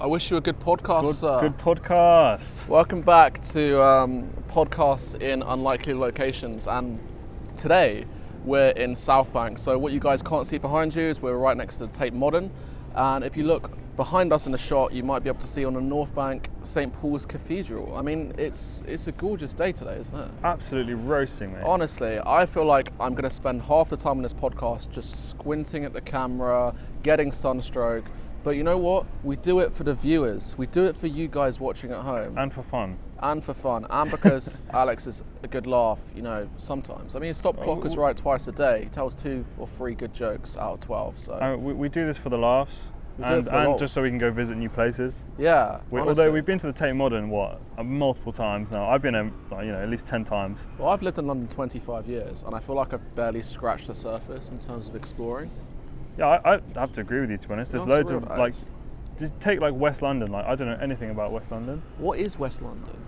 I wish you a good podcast, sir. Good podcast. Welcome back to podcasts in unlikely locations, and today we're in South Bank. So what you guys can't see behind you is we're right next to the Tate Modern, and if you look behind us in the shot, you might be able to see on the North Bank St. Paul's Cathedral. I mean, it's a gorgeous day today, isn't it? Absolutely roasting, mate. Honestly, I feel like I'm going to spend half the time on this podcast just squinting at the camera, getting sunstroke. But you know what? We do it for the viewers. We do it for you guys watching at home. And for fun. And for fun. And because Alex is a good laugh, you know, sometimes. I mean, his stop clock is right twice a day. He tells 2 or 3 good jokes out of 12. So we do this for the laughs. And just so we can go visit new places. Yeah. Although we've been to the Tate Modern, multiple times now. I've been at least 10 times. Well, I've lived in London 25 years, and I feel like I've barely scratched the surface in terms of exploring. Yeah, I have to agree with you, to be honest. There's loads of, just take West London. I don't know anything about West London. What is West London?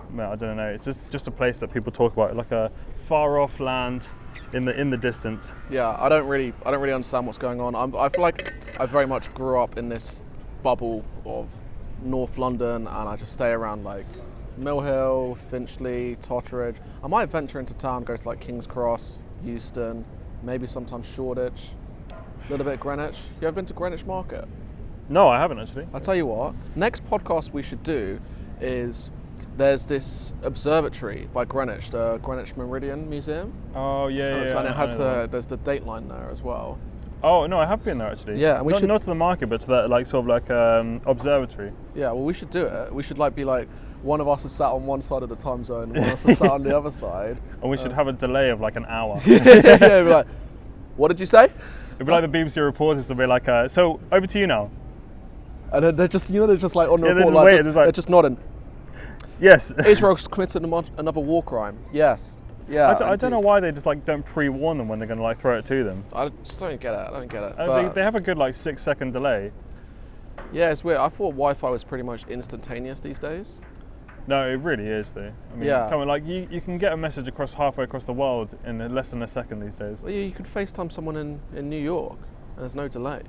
Man, I don't know. It's just a place that people talk about, like a far off land in the distance. Yeah, I don't really understand what's going on. I feel like I very much grew up in this bubble of North London, and I just stay around Mill Hill, Finchley, Totteridge. I might venture into town, go to King's Cross, Euston, maybe sometimes Shoreditch. A little bit of Greenwich. You ever been to Greenwich Market? No, I haven't actually. I'll tell you what, next podcast we should do is, there's this observatory by Greenwich, the Greenwich Meridian Museum. Oh, yeah. And it has there's the date line there as well. Oh, no, I have been there actually. Yeah, and not to the market, but to that observatory. Yeah, well, we should do it. We should be one of us is sat on one side of the time zone, and one of us is sat on the other side. And we should have a delay of an hour. Yeah, be like, what did you say? It'd be like the BBC reporters would be like, so over to you now. And then they're just, on the report, they're just nodding. Yes. Israel's committed another war crime. Yes. Yeah. I don't know why they just don't pre-warn them when they're going to throw it to them. I just don't get it. They have a good 6-second delay. Yeah, it's weird. I thought Wi-Fi was pretty much instantaneous these days. No, it really is though. I mean, yeah. Come on, you can get a message halfway across the world in less than a second these days. Well, you could FaceTime someone in New York, and there's no delay.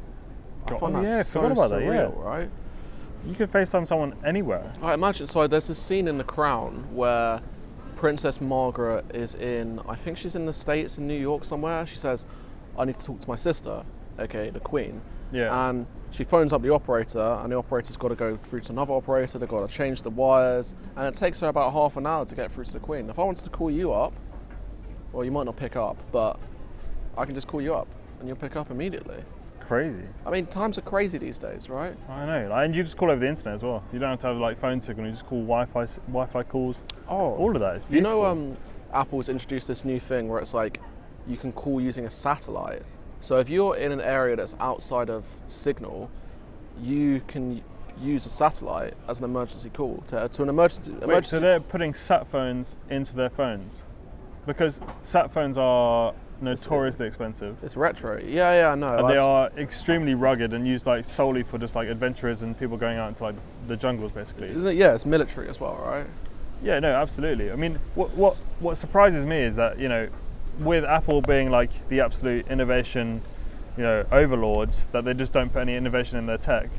I find that so surreal, right? You could FaceTime someone anywhere. I imagine. So there's this scene in The Crown where Princess Margaret is I think she's in the States, in New York somewhere. She says, I need to talk to my sister, aka the Queen. Yeah. And she phones up the operator, and the operator's got to go through to another operator. They've got to change the wires, and it takes her about half an hour to get through to the Queen. If I wanted to call you up, well, you might not pick up, but I can just call you up, and you'll pick up immediately. It's crazy. I mean, times are crazy these days, right? I know, and you just call over the internet as well. You don't have to have phone signal. You just call Wi-Fi calls. Oh, all of that is beautiful. You know, Apple's introduced this new thing where it's you can call using a satellite. So if you're in an area that's outside of signal, you can use a satellite as an emergency call to an emergency. Wait, so they're putting sat phones into their phones? Because sat phones are notoriously expensive. It's retro. Yeah, I know. And they are extremely rugged and used solely for just adventurers and people going out into the jungles basically. Isn't it? Yeah, it's military as well, right? Yeah, no, absolutely. I mean, what surprises me is that, with Apple being the absolute innovation, overlords, that they just don't put any innovation in their tech.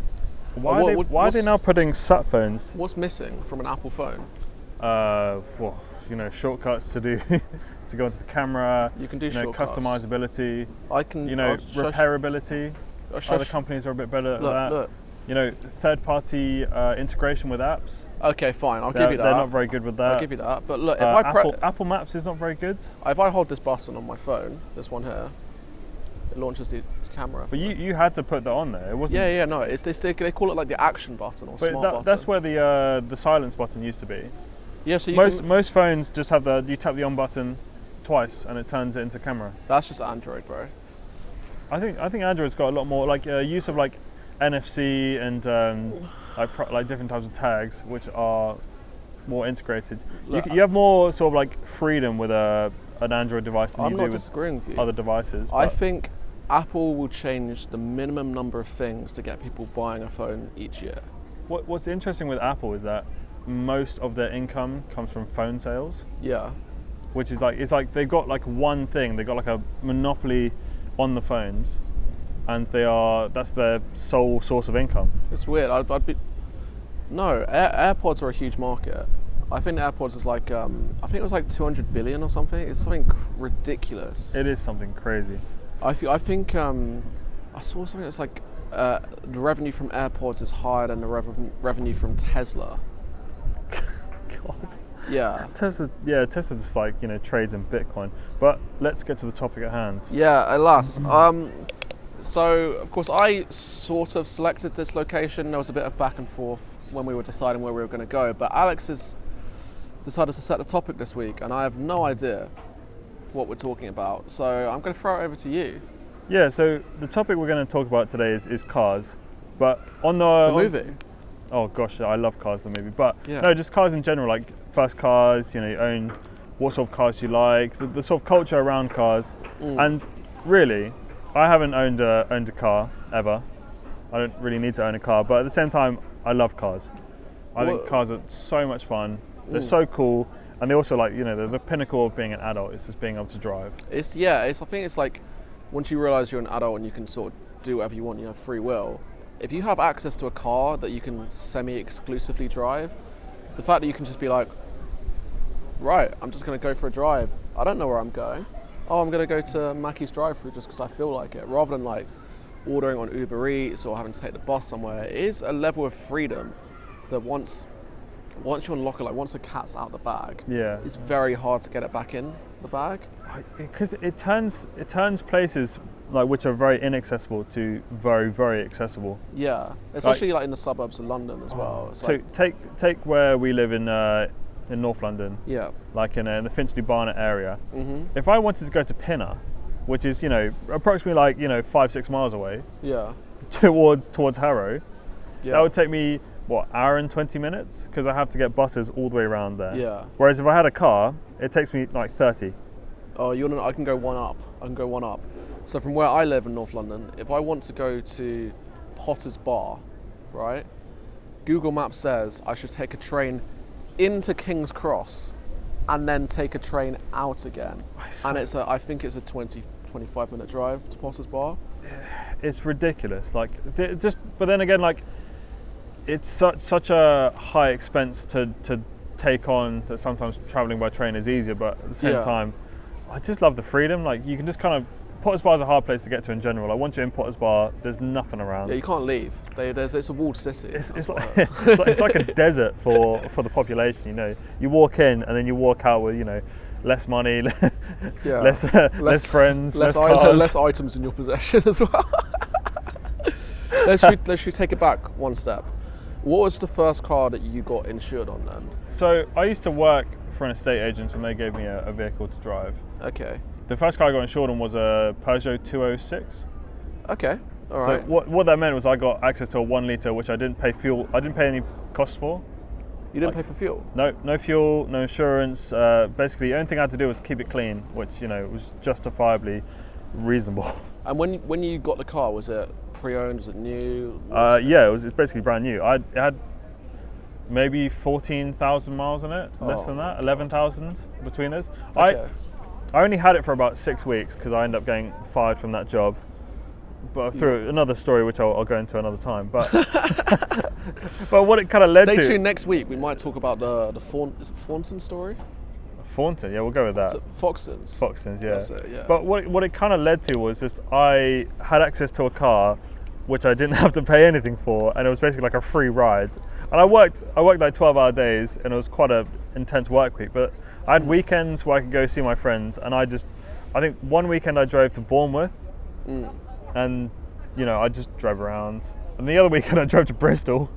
Why are they now putting sat phones? What's missing from an Apple phone? Shortcuts to do to go into the camera. You can do shortcuts. Customizability. Repairability. Other companies are a bit better at that. Look. Third-party integration with apps. Okay, fine. I'll give you that. They're not very good with that. I'll give you that. But look, if Apple Maps is not very good. If I hold this button on my phone, this one here, it launches the camera. But you had to put that on there. It wasn't. Yeah. No, they call it the action button or smart button. That's where the silence button used to be. Yeah. So most phones just have you tap the on button twice and it turns it into camera. That's just Android, bro. I think Android's got a lot more use of NFC and different types of tags, which are more integrated. You have more sort of freedom with an Android device than you do with other devices. I think Apple will change the minimum number of things to get people buying a phone each year. What's interesting with Apple is that most of their income comes from phone sales. Yeah. Which is they've got one thing. They've got a monopoly on the phones. and that's their sole source of income. It's weird. I'd be. No, AirPods are a huge market. I think AirPods is like I think it was like 200 billion or something. It's something ridiculous. It is something crazy. I think I saw something that's like the revenue from AirPods is higher than the revenue from Tesla. God. Yeah. Tesla just like, trades in Bitcoin. But let's get to the topic at hand. Yeah, alas. So of course I sort of selected this location. There was a bit of back and forth when we were deciding where we were going to go, but Alex has decided to set the topic this week, and I have no idea what we're talking about. So I'm going to throw it over to you. Yeah. So the topic we're going to talk about today is cars, but on The movie. Oh gosh, I love Cars, the movie, but Yeah. no, just cars in general, like first cars, you own what sort of cars you like, the sort of culture around cars. And really, I haven't owned a car ever. I don't really need to own a car, but at the same time, I love cars. I think cars are so much fun. They're so cool, and they also they're the pinnacle of being an adult. It's just being able to drive. I think it's like once you realise you're an adult and you can sort of do whatever you want, you have free will. If you have access to a car that you can semi-exclusively drive, the fact that you can just be like, right, I'm just going to go for a drive. I don't know where I'm going. Oh, I'm going to go to Mackey's drive-thru just because I feel like it, rather than like ordering on Uber Eats or having to take the bus somewhere. It is a level of freedom that once you unlock it, like once the cat's out of the bag, Yeah. it's very hard to get it back in the bag. Because it turns places which are very inaccessible to very, very accessible. Yeah, especially like in the suburbs of London as well. It's So like, take where we live in North London, yeah, like in the Finchley Barnet area. hmm If I wanted to go to Pinner, which is approximately 5-6 miles away yeah, towards Harrow, yeah, that would take me hour and 20 minutes, because I have to get buses all the way around there. yeah. Whereas if I had a car, it takes me like 30. Oh, I can go one up. So from where I live in North London, if I want to go to Potter's Bar, right, Google Maps says I should take a train into King's Cross and then take a train out again. And I think it's a 20-25 minute drive to Potter's Bar. It's ridiculous. But then again, it's such a high expense to take on that sometimes traveling by train is easier, but at the same time, I just love the freedom. You can just kind of, Potter's Bar is a hard place to get to in general. Once you're in Potter's Bar, there's nothing around. Yeah, you can't leave. It's a walled city. It's like a desert for the population. You walk in and then you walk out with less money, less friends, less cars, less items in your possession as well. Let's take it back one step. What was the first car that you got insured on then? So I used to work for an estate agent, and they gave me a vehicle to drive. Okay. The first car I got insured on was a Peugeot 206. Okay. All right. So what that meant was I got access to a 1 litre, which I didn't pay any cost for. You didn't pay for fuel? No fuel, no insurance. Basically, the only thing I had to do was keep it clean, which was justifiably reasonable. And when you got the car, was it pre-owned? Was it new? Yeah, it's basically brand new. It had maybe 14,000 miles on it, less than that, 11,000 between us. Okay. I only had it for about 6 weeks because I ended up getting fired from that job. But through another story, which I'll go into another time. But but what it kind of led to. Stay tuned next week. We might talk about the is it Thornton story? Thornton, yeah, we'll go with that. Is it Foxtons? Foxtons, yeah. That's it, yeah. But what it kind of led to was just I had access to a car which I didn't have to pay anything for, and it was basically like a free ride. And I worked like 12-hour days, and it was quite an intense work week. But I had weekends where I could go see my friends, and I think one weekend I drove to Bournemouth, and I just drove around. And the other weekend I drove to Bristol.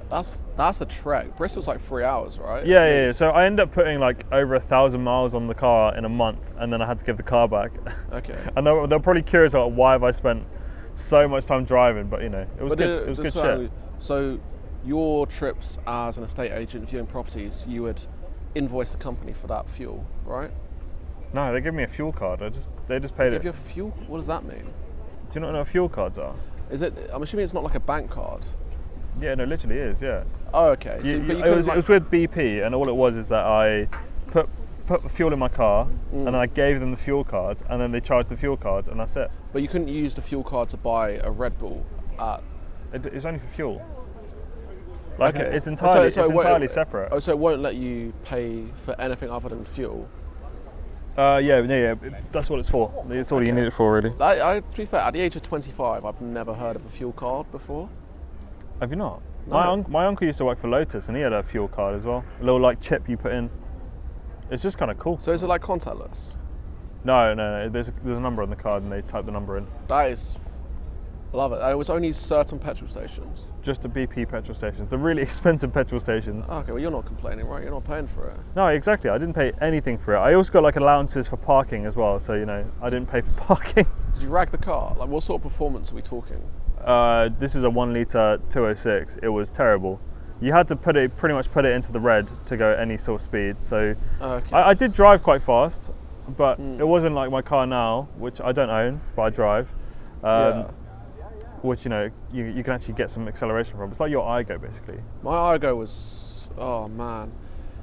That's a trek. Bristol's like 3 hours, right? Yeah. So I ended up putting like over 1,000 miles on the car in a month, and then I had to give the car back. Okay. And they're probably curious about why have I spent so much time driving, but it was good. It was good shit. So your trips as an estate agent viewing properties, you would invoice the company for that fuel, right? No, they gave me a fuel card. They just paid it. Give you a fuel? What does that mean? Do you not know what fuel cards are? Is it? I'm assuming it's not like a bank card. Yeah, no, literally is. Yeah. Oh, okay. It was with BP, and all it was is that I put put fuel in my car, and then I gave them the fuel card, and then they charged the fuel card, and that's it. But you couldn't use the fuel card to buy a Red Bull at... It's only for fuel. Like, Okay. it's entirely, So it won't- entirely separate. Oh, so it won't let you pay for anything other than fuel? Yeah. That's what it's for. It's all you need it for, really. To be fair, at the age of 25, I've never heard of a fuel card before. Have you not? No. My uncle used to work for Lotus, and he had a fuel card as well. A little like chip you put in. It's just kind of cool. So is it like contactless? No. There's a number on the card, and they type the number in. That is... I love it. It was only certain petrol stations. Just the BP petrol stations, the really expensive petrol stations. Okay, well you're not complaining, right? You're not paying for it. No, exactly. I didn't pay anything for it. I also got like allowances for parking as well, so I didn't pay for parking. Did you rag the car? Like, what sort of performance are we talking? This is a 1 litre 206. It was terrible. You had to pretty much put it into the red to go any sort of speed. So Okay. I did drive quite fast, but it wasn't like my car now, which I don't own, but I drive. Yeah. Which you can actually get some acceleration from. It's like your iGo basically. My iGo was... Oh man.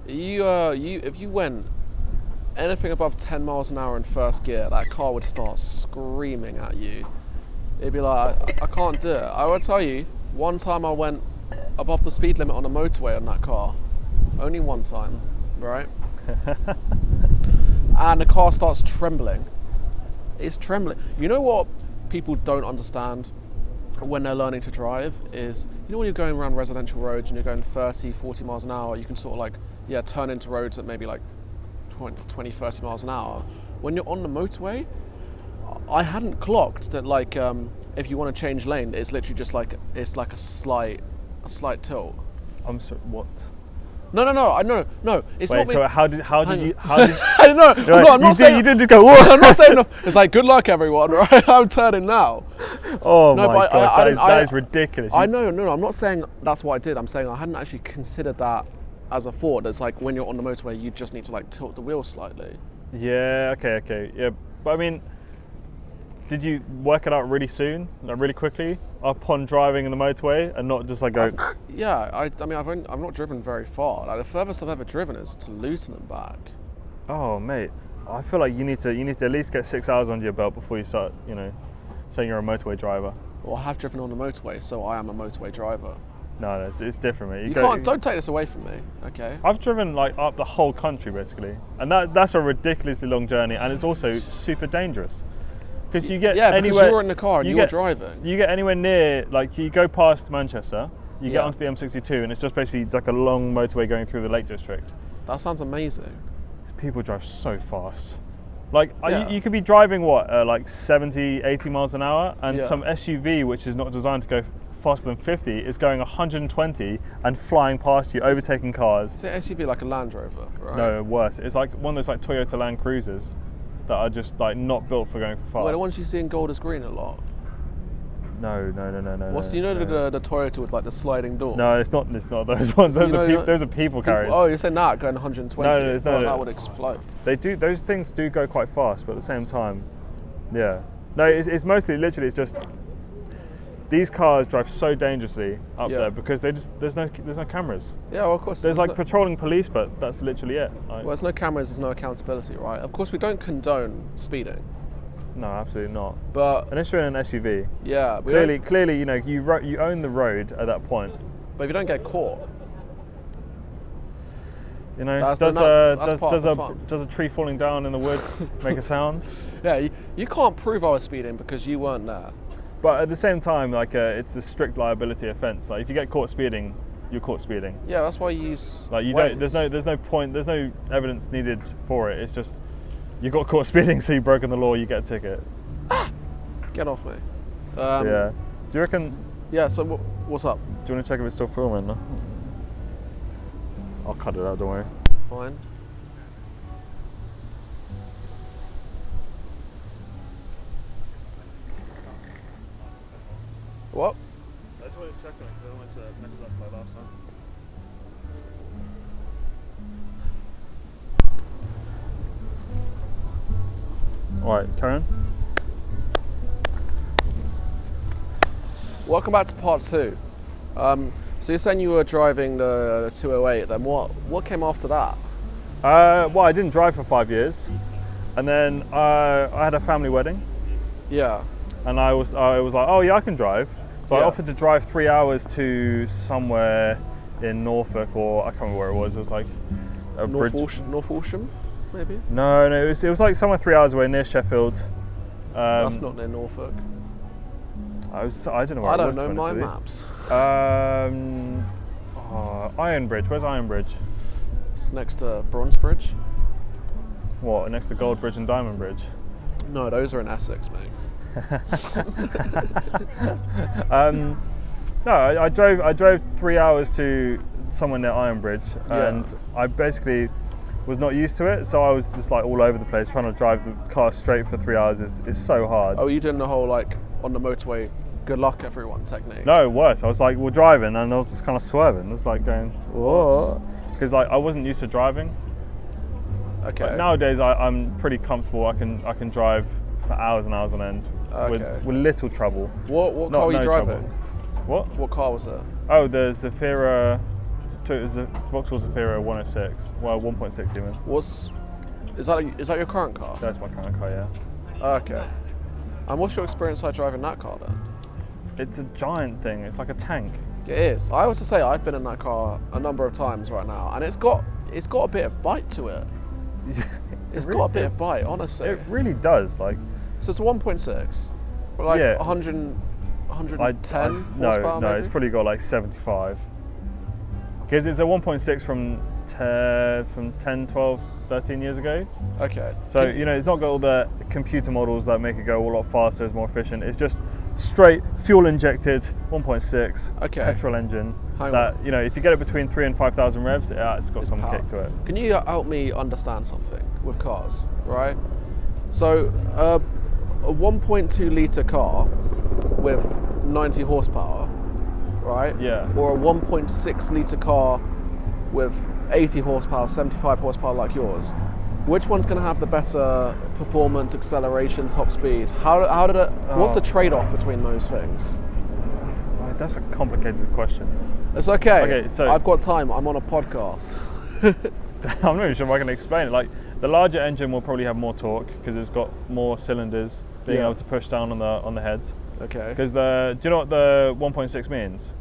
If you went anything above 10 miles an hour in first gear, that car would start screaming at you. It'd be like, I can't do it. I will tell you, one time I went above the speed limit on a motorway on that car. Only one time, right? And the car starts trembling. It's trembling. You know what people don't understand when they're learning to drive is, when you're going around residential roads and you're going 30, 40 miles an hour, you can sort of like, turn into roads at maybe like 20, 30 miles an hour. When you're on the motorway, I hadn't clocked that like if you want to change lane, it's literally just like it's like a slight tilt. I'm sorry, what? No. It's Wait, not. so how did you? No, I'm not saying. You didn't just go. Whoa. I'm not saying enough. It's like good luck, everyone. Right? I'm turning now. Oh No, my but gosh, that is ridiculous. I know. No. I'm not saying that's what I did. I'm saying I hadn't actually considered that as a thought. It's like when you're on the motorway, you just need to like tilt the wheel slightly. Yeah. Okay. Yeah, but I mean, did you work it out really soon, like really quickly, upon driving in the motorway, and not just like go? Yeah, I mean, I've not driven very far. Like, the furthest I've ever driven is to Luton and back. Oh, mate, I feel like you need to at least get 6 hours under your belt before you start, saying you're a motorway driver. Well, I have driven on the motorway, so I am a motorway driver. No, it's different, mate. Don't take this away from me, okay? I've driven like up the whole country basically, and that's a ridiculously long journey, and it's also super dangerous. Because you get because anywhere, you're in the car and you're driving. You get anywhere near, like you go past Manchester, you get onto the M62, and it's just basically like a long motorway going through the Lake District. That sounds amazing. People drive so fast. Like Yeah. you could be driving like 70, 80 miles an hour, and some SUV which is not designed to go faster than 50 is going 120 and flying past you, overtaking cars. Is it SUV like a Land Rover, right? No, worse. It's like one of those like Toyota Land Cruisers that are just like not built for going for fast. Well, the ones you see in Gold is Green a lot. No. What's the Toyota with like the sliding door? No, it's not those ones. Those are people carriers. Oh, you're saying that going 120? No. That would explode. They do. Those things do go quite fast, but at the same time, yeah. No, it's mostly literally. It's just these cars drive so dangerously up there because there's no cameras. Yeah, well, of course. There's like patrolling police, but that's literally it. Well, there's no cameras. There's no accountability, right? Of course, we don't condone speeding. No, absolutely not. But unless you're in an SUV. Yeah. Clearly, you own the road at that point. But if you don't get caught. Does a tree falling down in the woods make a sound? Yeah, you can't prove I was speeding because you weren't there. But at the same time, like it's a strict liability offence. Like if you get caught speeding, you're caught speeding. Yeah, that's why you use. Like you weights. don't. There's no point. There's no evidence needed for it. It's just you got caught speeding, so you've broken the law. You get a ticket. Get off me. Yeah. Do you reckon? Yeah. So what's up? Do you want to check if it's still filming? No? I'll cut it out. Don't worry. Fine. What? I just wanted to check on it because I don't want to mess it up like last time. Alright, carry on. Welcome back to part 2. So you're saying you were driving the 208, then what came after that? Well, I didn't drive for 5 years, and then I had a family wedding, Yeah. and I was like, oh yeah, I can drive. So I Yeah. offered to drive 3 hours to somewhere in Norfolk, or I can't remember where it was. It was like a bridge. North Horsham, maybe? No, it was like somewhere 3 hours away near Sheffield. That's not near Norfolk. I don't know where I it don't was. know to be my honest with you. maps. Ironbridge. Where's Ironbridge? It's next to Bronze Bridge. What? Next to Gold Bridge and Diamond Bridge? No, those are in Essex, mate. No, I drove 3 hours to somewhere near Ironbridge, and I basically was not used to it, so I was just like all over the place trying to drive the car straight for 3 hours is so hard. Oh, you doing the whole like on the motorway, good luck everyone technique? No, worse. I was like, we're driving, and I was just kind of swerving. It was like going, whoa, because like I wasn't used to driving. Okay. But nowadays, I'm pretty comfortable. I can drive for hours and hours on end with little trouble. What car were you driving? Trouble. What car was it? Oh, the Zafira. It was a Vauxhall Zafira 106. Well, 1.6 even. Is that your current car? That's my current car, yeah. Okay. And what's your experience like driving that car then? It's a giant thing. It's like a tank. It is. I always say I've been in that car a number of times right now, and it's got a bit of bite to it. It's got a bit of bite, honestly. It really does. Like, so it's a 1.6, but like 110 horsepower. No, it's probably got like 75. Because it's a 1.6 from 10, 12, 13 years ago. Okay. So, it's not got all the computer models that make it go a lot faster, it's more efficient. It's just straight fuel injected 1.6 petrol engine. If you get it between 3,000 and 5,000 revs, it's got some kick to it. Can you help me understand something with cars, right? So, a 1.2 litre car with 90 horsepower, right? Yeah. Or a 1.6 litre car with 80 horsepower, 75 horsepower like yours. Which one's going to have the better performance, acceleration, top speed? What's the trade-off between those things? That's a complicated question. It's okay. Okay, so I've got time. I'm on a podcast. I'm not even sure if I can explain it. Like, the larger engine will probably have more torque because it's got more cylinders being able to push down on the heads. Okay. Because do you know what the 1.6 means?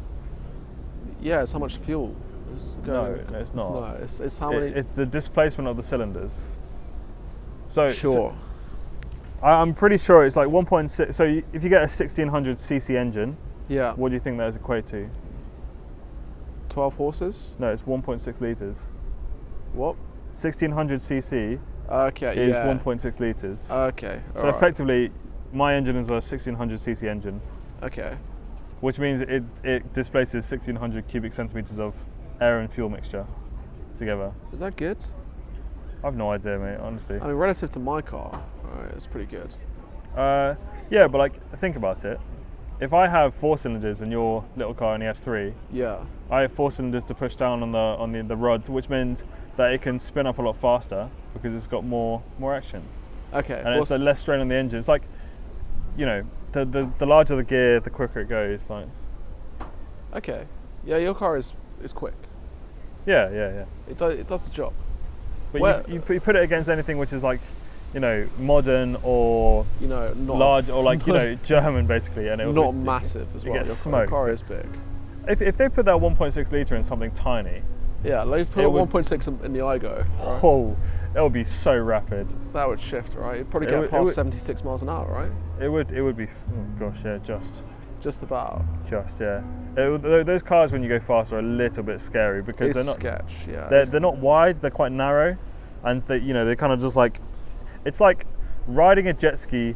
Yeah, it's how much fuel is going. No, it's not. No, it's how many. It's the displacement of the cylinders. So I'm pretty sure it's like 1.6. So if you get a 1600 cc engine, what do you think that is equate to? 12 horses? No, it's 1.6 litres. What? 1600 cc is 1.6 litres. Okay. So effectively, my engine is a 1600 cc engine. Okay. Which means it displaces 1600 cubic centimetres of air and fuel mixture together. Is that good? I've no idea, mate, honestly. I mean, relative to my car, it's pretty good. Yeah, but like, think about it. If I have 4 cylinders and your little car only has 3, I have 4 cylinders to push down on the rod, which means that it can spin up a lot faster because it's got more action. Okay. And it's less strain on the engine. It's like, the larger the gear, the quicker it goes. Like. Okay. Yeah, your car is quick. Yeah. It does the job. But you put it against anything which is like, modern or not large or like German basically, and not massive as well. It gets smoked. Your car is big. If they put that 1.6 litre in something tiny, like put a 1.6 in the IGO. Right? Oh, it would be so rapid. That would shift, right? You'd probably get past 76 miles an hour, right? It would be. Oh gosh, yeah, just about. Just yeah. Those cars when you go fast are a little bit scary because they're not sketch. Yeah. They're not wide. They're quite narrow, and they're kind of just like. It's like riding a jet ski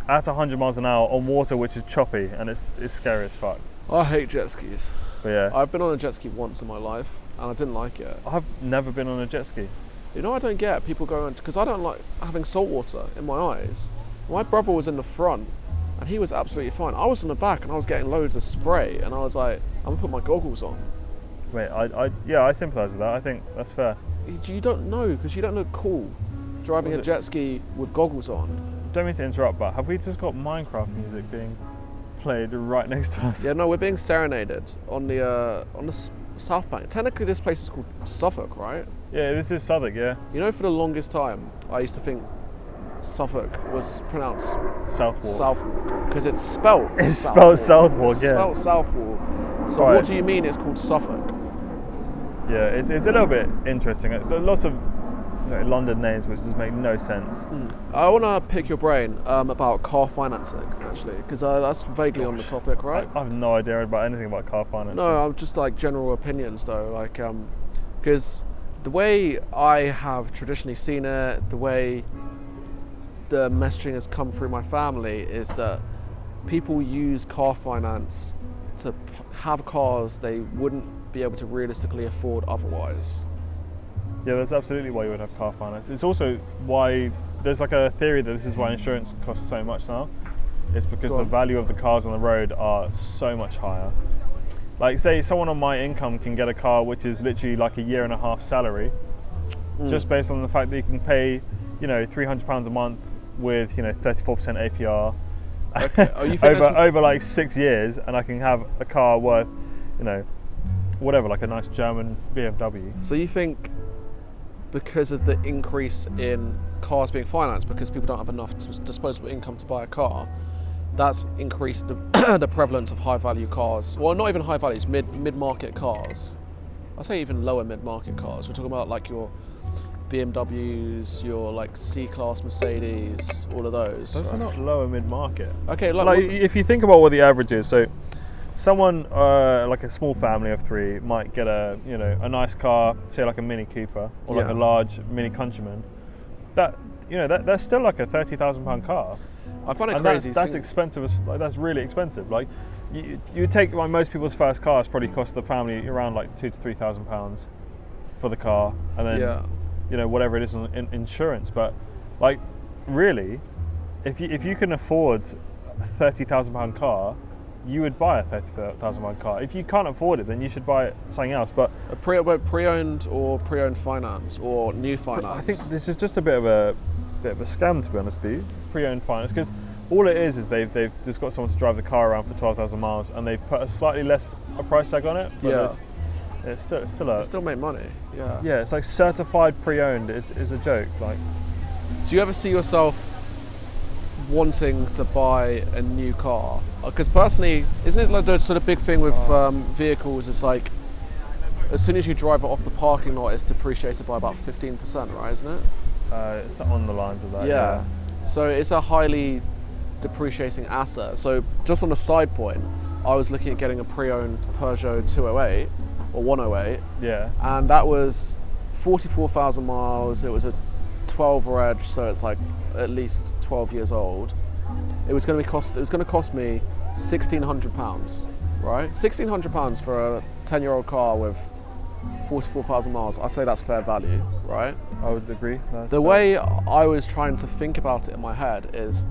at 100 miles an hour on water which is choppy, and it's scary as fuck. I hate jet skis. But yeah. I've been on a jet ski once in my life, and I didn't like it. I've never been on a jet ski. I don't get people going, because I don't like having salt water in my eyes. My brother was in the front, and he was absolutely fine. I was in the back, and I was getting loads of spray, and I was like, I'm gonna put my goggles on. Wait, I sympathise with that. I think that's fair. You don't know, because you don't look cool driving a jet ski with goggles on. Don't mean to interrupt, but have we just got Minecraft music being played right next to us? Yeah, no, we're being serenaded on the South Bank. Technically, this place is called Suffolk, right? Yeah, this is Southwark, yeah. You know, for the longest time, I used to think Suffolk was pronounced Southwark. Southwark because it's spelled. It's spelled Southwark, It's yeah. spelled Southwark. So Right. what do you mean it's called Suffolk? Yeah, it's a little bit interesting. There are lots of London names which just make no sense. I want to pick your brain about car financing, actually, because that's vaguely on the topic, right? I have no idea about anything about car financing. No, I'm just like general opinions, though, like because the way I have traditionally seen it, the way the messaging has come through my family is that people use car finance to have cars they wouldn't be able to realistically afford otherwise. Yeah, that's absolutely why you would have car finance. It's also why there's like a theory that this is why insurance costs so much now. It's because the value of the cars on the road are so much higher. Like, say someone on my income can get a car which is literally like a year and a half salary, just based on the fact that you can pay, £300 a month with 34% APR Okay. Oh, you think over like 6 years, and I can have a car worth, whatever, like a nice German BMW. So you think because of the increase in cars being financed, because people don't have enough disposable income to buy a car, that's increased the, the prevalence of high value cars. Well, not even high values, mid-market cars. I say even lower mid-market cars. We're talking about like your BMWs, your like C-Class Mercedes, all of those. Those right? are not lower mid-market. Okay, Like if you think about what the average is, so someone like a small family of 3 might get a nice car, say like a Mini Cooper or like a large Mini Countryman. That's still like a £30,000 car. I find it And crazy. that's expensive. That's really expensive. Like you take like most people's first cars probably cost the family around like £2,000 to £3,000 for the car, and then whatever it is in insurance. But like really, if you can afford a £30,000 car, you would buy a £30,000 car. If you can't afford it, then you should buy something else. But pre-owned or pre-owned finance or new finance. I think this is just a bit of a scam, to be honest with you. Pre-owned finance, because all it is they've just got someone to drive the car around for 12,000 miles, and they've put a slightly less a price tag on it. But it's still make money. Yeah. Yeah, it's like certified pre-owned is a joke. Like, do you ever see yourself wanting to buy a new car? Because personally, isn't it like the sort of big thing with vehicles? It's like as soon as you drive it off the parking lot, it's depreciated by about 15%, right? Isn't it? It's on the lines of that. Yeah. So it's a highly depreciating asset. So just on a side point, I was looking at getting a pre-owned Peugeot 208 or 108. Yeah. And that was 44,000 miles. It was a 12 reg, so it's like at least 12 years old. It was going to cost me £1,600, right? £1,600 for a 10-year-old car with 44,000 miles. I say that's fair value, right? I would agree. The way I was trying to think about it in my head is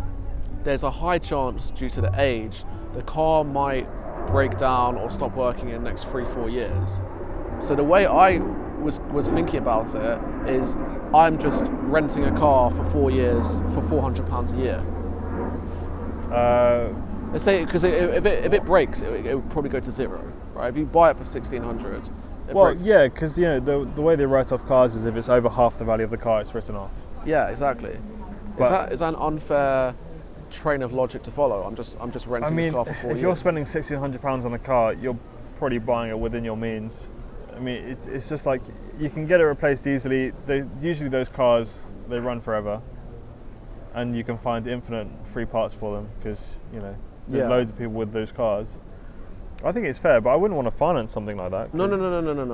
there's a high chance, due to the age, the car might break down or stop working in the next 3-4 years. So the way I was thinking about it is I'm just renting a car for 4 years for £400 a year. Let's say, because if it breaks, it would probably go to zero, right? If you buy it for £1,600. Yeah, because the way they write off cars is if it's over half the value of the car, it's written off. Yeah, exactly. Is that an unfair train of logic to follow? I'm just renting this car for 4 years. If you're spending £1,600 on a car, you're probably buying it within your means. I mean, it's just like you can get it replaced easily. Usually those cars, they run forever, and you can find infinite free parts for them because there's loads of people with those cars. I think it's fair, but I wouldn't want to finance something like that. No.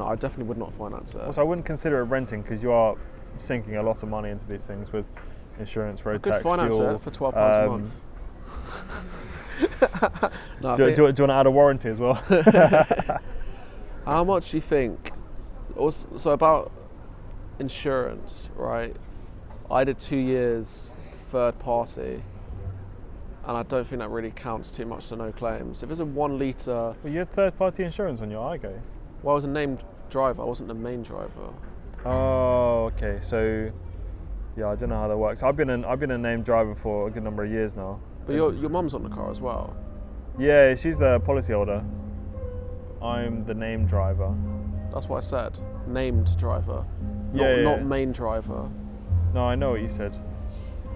I definitely would not finance it. Also, I wouldn't consider it renting because you are sinking a lot of money into these things with insurance, road tax, fuel. I could finance it for £12 a month. Do you want to add a warranty as well? How much do you think? Also, so about insurance, right? I did 2 years third party, and I don't think that really counts too much to no claims. If it's a 1 litre... Well, you had third-party insurance on your iGo. Well, I was a named driver. I wasn't the main driver. Oh, okay. So, yeah, I don't know how that works. I've been a named driver for a good number of years now. But your mum's on the car as well. Yeah, she's the policy holder. I'm the named driver. That's what I said. Named driver. Not main driver. No, I know what you said.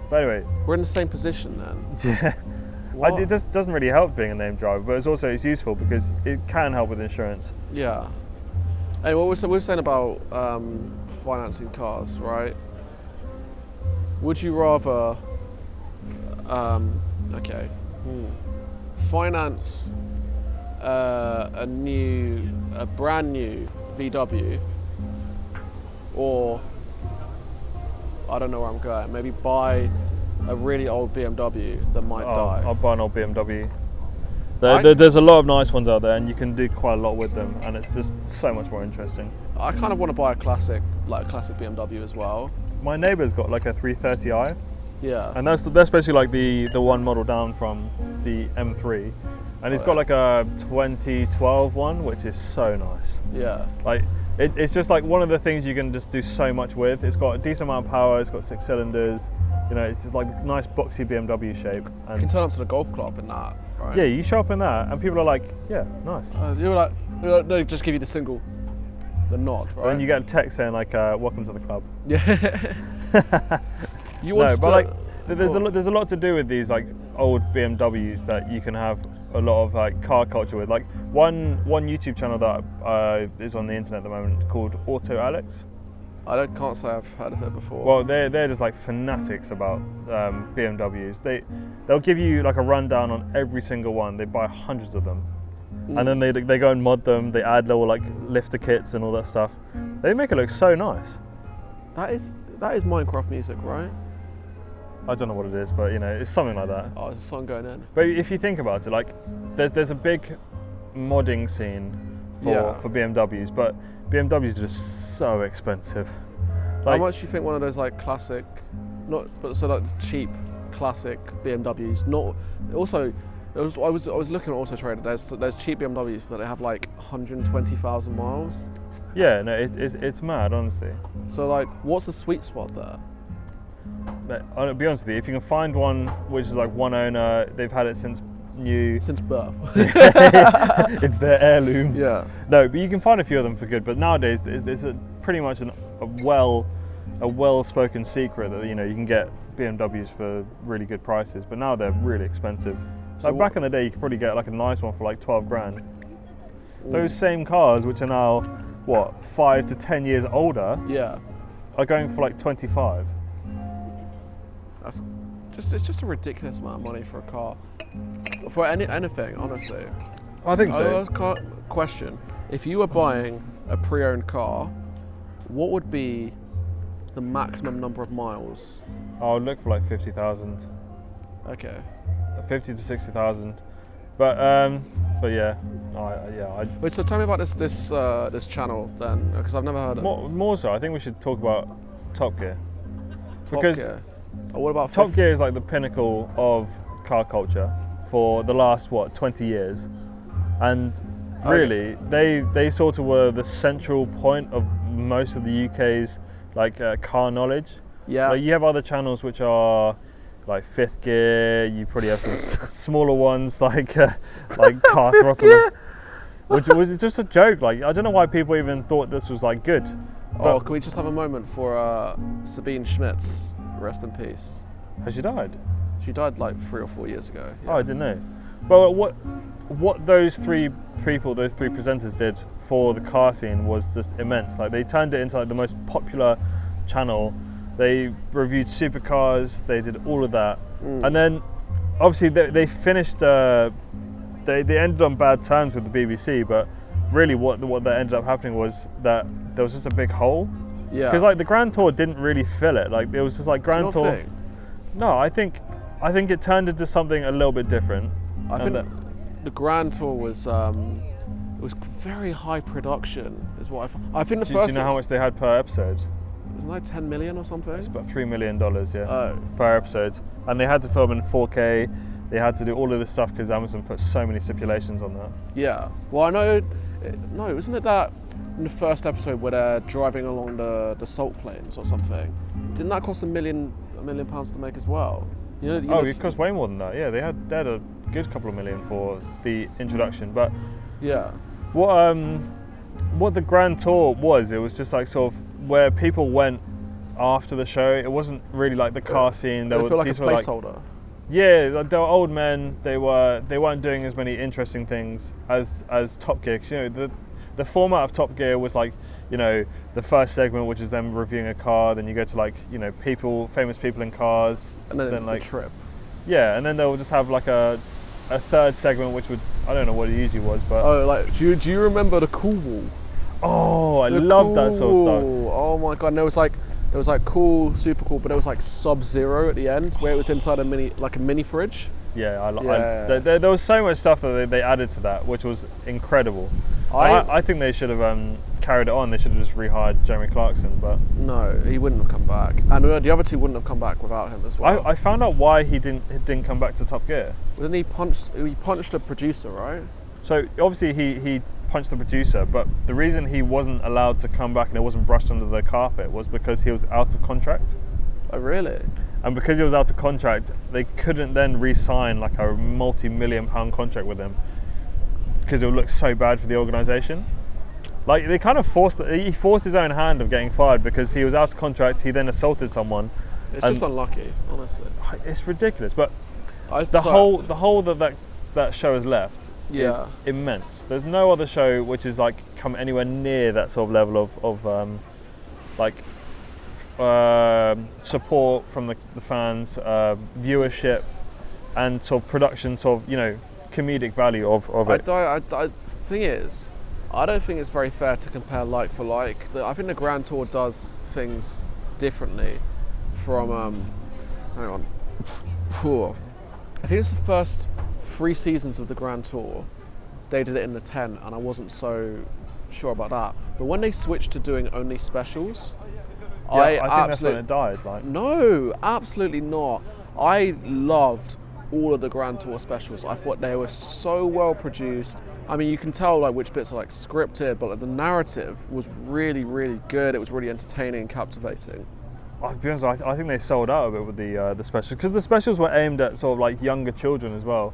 But anyway. We're in the same position then. Yeah. It just doesn't really help being a named driver, but it's useful because it can help with insurance. Yeah. Hey, what we were saying about financing cars, right? Would you rather finance a brand new VW, or I don't know where I'm going, maybe buy a really old BMW that might die? I'll buy an old BMW. There's a lot of nice ones out there, and you can do quite a lot with them, and it's just so much more interesting. I kind of want to buy a classic BMW as well. My neighbour's got like a 330i. Yeah. And that's basically like the one model down from the M3, and he's got like a 2012 one, which is so nice. Yeah. Like it's just like one of the things you can just do so much with. It's got a decent amount of power. It's got 6 cylinders. You know, it's just like a nice boxy BMW shape. And you can turn up to the golf club in that, right? Yeah, you show up in that, and people are like, yeah, nice. You're like, they just give you the nod, right? And you get a text saying like, welcome to the club. Yeah. There's a lot to do with these like old BMWs that you can have a lot of like car culture with. Like one YouTube channel that is on the internet at the moment called Auto Alex. I can't say I've heard of it before. Well, they're just like fanatics about BMWs. They'll give you like a rundown on every single one. They buy hundreds of them, and then they go and mod them. They add little like lifter kits and all that stuff. They make it look so nice. That is Minecraft music, right? I don't know what it is, but you know, it's something like that. Oh, there's a song going in. But if you think about it, like there's a big modding scene for BMWs, but BMWs are just so expensive. Like, how much do you think one of those like classic, like cheap classic BMWs? Not also, I was looking at Auto Trader. There's cheap BMWs, but they have like 120,000 miles. Yeah, no, it's mad, honestly. So like, what's the sweet spot there? But I'll be honest with you, if you can find one which is like one owner, they've had it since birth. It's their heirloom. Yeah. No, but you can find a few of them for good. But nowadays, there's pretty much a well-spoken secret that you can get BMWs for really good prices. But now they're really expensive. So like back in the day, you could probably get like a nice one for like 12 grand. Those same cars, which are now 5 to 10 years older, are going for like 25. It's just a ridiculous amount of money for a car. For anything, honestly. I think so. Question: if you were buying a pre-owned car, what would be the maximum number of miles? I would look for like 50,000. Okay. 50 to 60,000. But yeah, Wait, so tell me about this channel then, because I've never heard of it. More so, I think we should talk about Top Gear. Top Gear. Oh, what about Top Gear is like the pinnacle of car culture for the last 20 years, and really they sort of were the central point of most of the UK's like car knowledge. Yeah. Like, you have other channels which are like Fifth Gear. You probably have some smaller ones like Car Throttle, which was just a joke. Like, I don't know why people even thought this was like good. Can we just have a moment for Sabine Schmitz? Rest in peace. Has she died? She died like 3 or 4 years ago. Yeah. Oh, I didn't know. But what those three presenters did for the car scene was just immense. Like, they turned it into like the most popular channel. They reviewed supercars. They did all of that, and then obviously they finished. They ended on bad terms with the BBC, but really what that ended up happening was that there was just a big hole. Yeah. Because like the Grand Tour didn't really fill it. Like, it was just like Grand Tour. No, I think it turned into something a little bit different. I think the Grand Tour was very high production. Is what I think the first. Do you know how much they had per episode? Wasn't it like 10 million or something? It's about $3 million, per episode, and they had to film in 4K. They had to do all of this stuff because Amazon put so many stipulations on that. Yeah. Well, I know. No, isn't it that in the first episode where they're driving along the salt plains or something? Didn't that cost £1 million to make as well? It cost way more than that. Yeah, they had a good couple of million for the introduction. But yeah, what the Grand Tour was, it was just like sort of where people went after the show. It wasn't really like the car scene. They feel like a these were like, placeholder. yeah, like they were old men. They weren't doing as many interesting things as Top Gear. 'Cause, you know, the format of Top Gear was like, you know, the first segment, which is them reviewing a car. Then you go to like, you know, famous people in cars, And then like the trip. yeah, and then they'll just have like a third segment, which would, I don't know what it usually was, but Oh, like do you remember the cool wall? oh, I love that sort of stuff. Oh my god! And it was like cool, super cool, but it was like Sub-Zero at the end, where it was inside a mini fridge. Yeah, Yeah. there was so much stuff that they added to that, which was incredible. I think they should have carried it on. They should have just rehired Jeremy Clarkson, but No, he wouldn't have come back, and the other two wouldn't have come back without him as well. I found out why he didn't come back to Top Gear. Didn't he punched a producer, right? So obviously he punched the producer, but the reason he wasn't allowed to come back and it wasn't brushed under the carpet was because he was out of contract. Oh really? And because he was out of contract, they couldn't then re-sign like a multi-million-pound contract with him because it would look so bad for the organisation. Like they kind of he forced his own hand of getting fired because he was out of contract. He then assaulted someone. It's just unlucky, honestly. It's ridiculous, but The the hole that show has left Yeah. is immense. There's no other show which is like come anywhere near that sort of level of support from the fans, viewership, and sort of production, sort of, you know, comedic value of it. Thing is, I don't think it's very fair to compare like for like. I think the Grand Tour does things differently from. Hang on. I think it's the first 3 seasons of the Grand Tour. They did it in the 10, and I wasn't so sure about that. But when they switched to doing only specials, Yeah, I think that's when it died. Like, no, absolutely not. I loved all of the Grand Tour specials. I thought they were so well produced. I mean, you can tell like which bits are like scripted, but like, the narrative was really, really good. It was really entertaining and captivating. I'll be honest, I think they sold out a bit with the specials, because the specials were aimed at sort of like younger children as well.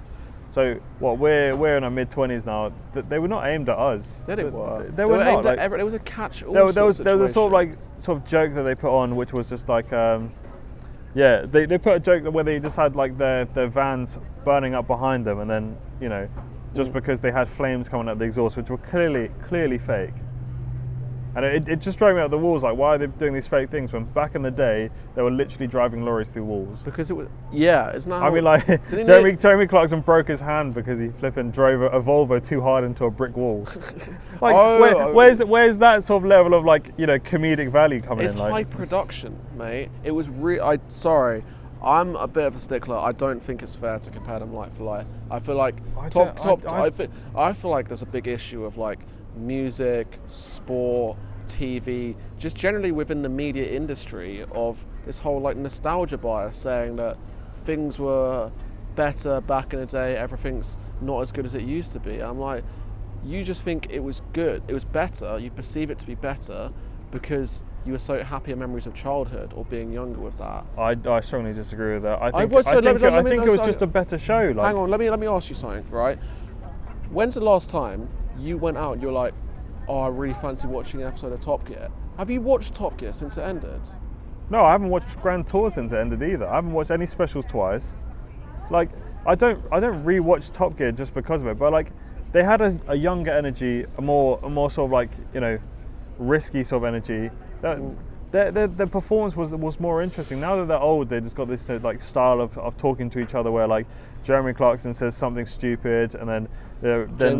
So what we're in our mid-20s now. They were not aimed at us. Yeah, they were. They were not. aimed Like, at there was a catch-all. there was situation. a sort of joke that they put on, which was just like they put a joke where they just had like their vans burning up behind them, and then, you know, just because they had flames coming out of the exhaust, which were clearly fake. And it just drove me out the walls. Like, why are they doing these fake things when back in the day they were literally driving lorries through walls? Because it was, yeah, it's not. I mean, like Jeremy Clarkson broke his hand because he flipping drove a Volvo too hard into a brick wall. Like, where's that sort of level of, like, you know, comedic value coming It's in? Like, high production, mate. It was sorry, I'm a bit of a stickler. I don't think it's fair to compare them like for like. I feel like I feel like there's a big issue of like music, sport, TV, just generally within the media industry, of this whole like nostalgia bias, saying that things were better back in the day, everything's not as good as it used to be. I'm like, you just think it was good, it was better, you perceive it to be better because you associate memories of childhood or being younger with that. I strongly disagree with that. I think it was just a better show. Like, hang on, let me ask you something, right? When's the last time you went out and you're like, oh, I really fancy watching an episode of Top Gear? Have you watched Top Gear since it ended? No, I haven't watched Grand Tour since it ended either. I haven't watched any specials twice. Like, I don't re-watch Top Gear just because of it, but like, they had a younger energy, a more sort of like, you know, risky sort of energy. Their performance was more interesting. Now that they're old, they just got this like style of talking to each other, where like Jeremy Clarkson says something stupid, and then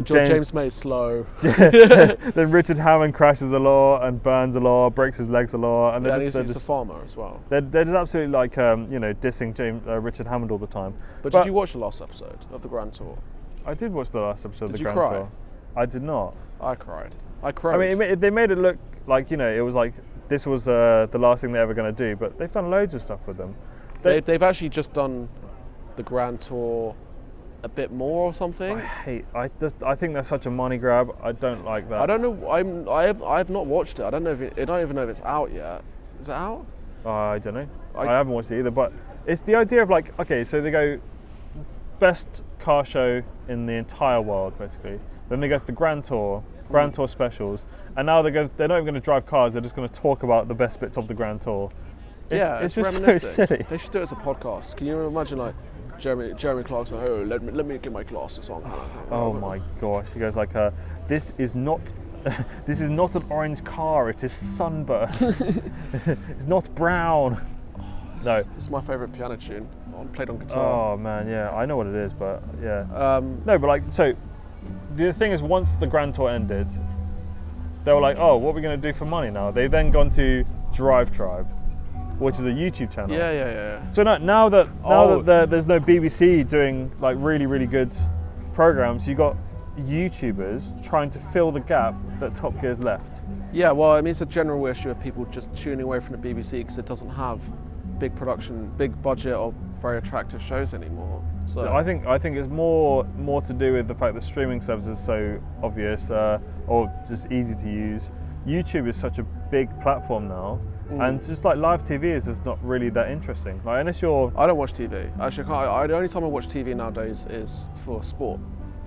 James May's slow. Then Richard Hammond crashes a lot and burns a lot, breaks his legs a lot, and he's a farmer as well. They're just absolutely like you know, dissing Richard Hammond all the time. But did you watch the last episode of the Grand Tour? I did watch the last episode of the Grand Tour. Did you Tour. I did not. I cried. I mean, they made it look like, you know, it was like this was the last thing they're ever going to do, but they've done loads of stuff with them. They've actually just done the Grand Tour a bit more or something. I think that's such a money grab. I don't like that. I don't know. I have not watched it. I don't even know if it's out yet. Is it out? I don't know. I haven't watched it either. But it's the idea of like, okay, so they go best car show in the entire world, basically. Then they go to the Grand Tour. Grand Tour specials, and now they're not even going to drive cars. They're just going to talk about the best bits of the Grand Tour. It's just so silly. They should do it as a podcast. Can you imagine like Jeremy Clarkson? Oh, let me get my glasses on. Oh my gosh! He goes like, "This is not." This is not an orange car, it is sunburst. It's not brown. No. It's my favourite piano tune, played on guitar. Oh man, yeah, I know what it is, but yeah. No, but like, so, the thing is, once the Grand Tour ended, they were like, oh, what are we going to do for money now? They then gone to Drive Tribe, which is a YouTube channel. Yeah. So now that there's no BBC doing like really, really good programs, you got YouTubers trying to fill the gap that Top Gear's left. Yeah, well, I mean, it's a general issue of people just tuning away from the BBC because it doesn't have big production, big budget, or very attractive shows anymore. So I think it's more to do with the fact that streaming services are so obvious or just easy to use. YouTube is such a big platform now, and just like live TV is just not really that interesting. Like unless you're, I don't watch TV. Actually, the only time I watch TV nowadays is for sport.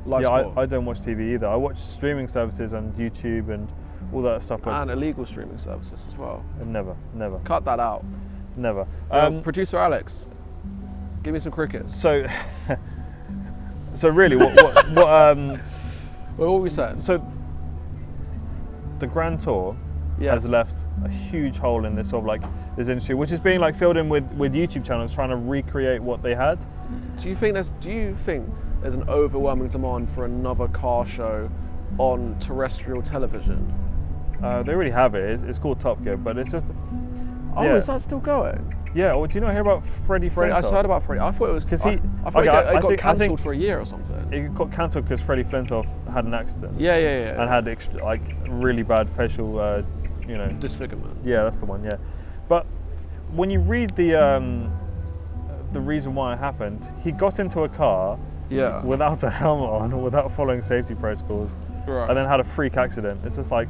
Live sport. I don't watch TV either. I watch streaming services and YouTube and all that stuff. And illegal streaming services as well. Never. Cut that out. Never. Producer Alex, give me some crickets. So really, what what were we saying? So the Grand Tour has left a huge hole in this sort of like this industry, which is being like filled in with YouTube channels trying to recreate what they had. Do you think there's an overwhelming demand for another car show on terrestrial television? They already have it. It's called Top Gear, but it's just. Is that still going? Yeah. Well, do you not hear about Freddie Flintoff? I heard about Freddie. I thought it was because he. I thought it got cancelled for a year or something. It got cancelled because Freddie Flintoff had an accident. Yeah. And had like really bad facial, disfigurement. Yeah, that's the one. Yeah, but when you read the reason why it happened, he got into a car. Yeah. Without a helmet on, without following safety protocols, right. And then had a freak accident. It's just like